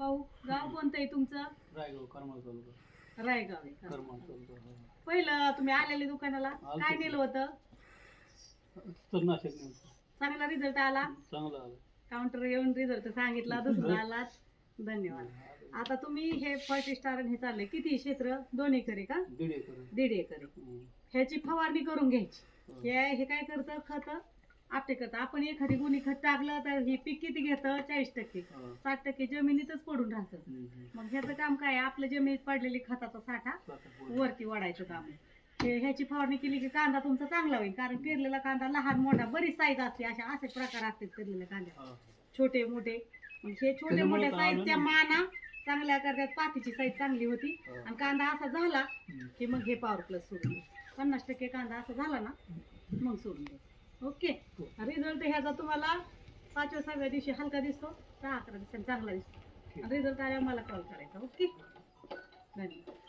पाहू. गाव कोणतं आहे तुमचं? रायगाव करमाळ तालुका. रायगाव आहे का? करमाळ तालुका. पहिलं तुम्ही आलेले दुकानाला काय नेलं होतं? तणनाशक नेमकं. चांगला रिझल्ट आला? चांगलं आलं. काउंटर येऊन रिझल्ट सांगितला, दुसरा आला. धन्यवाद. आता तुम्ही हे 40 स्टार हे चाललंय, किती क्षेत्र? 2 एकर आहे का? 1.5 एकर. 1.5 एकर आहे. ह्याची फवारणी करून घ्यायची. हे काय करतं, खत आपटे करतं. आपण एखादी गुणी खत टाकलं तर हे पीक किती घेतं? 40%. 60% जमिनीतच पडून राहतं. मग ह्याचं काम काय आहे? आपल्या जमिनीत पडलेली खताचा साठा वरती वाढायचं काम आहे. ह्याची फवारणी केली की कांदा तुमचा चांगला होईल. कारण पेरलेला कांदा लहान मोठा बरीच साईज असते, असे प्रकार असतात पेरलेल्या कांद्यात, छोटे मोठे. मग हे छोटे मोठ्या साईजच्या माना चांगल्या करतात. पातीची साईज चांगली होती आणि कांदा असा झाला की मग हे पॉवर प्लस सोडून द्यायचं. 50% कांदा असा झाला ना मग सोडून द्यायचं. ओके. रिझल्ट ह्याचा तुम्हाला 5व्या-6व्या दिवशी हलका दिसतो, 10-11 दिवसांनी चांगला दिसतो. रिझल्ट आल्यावर मला कॉल करायचा. ओके. धन्यवाद.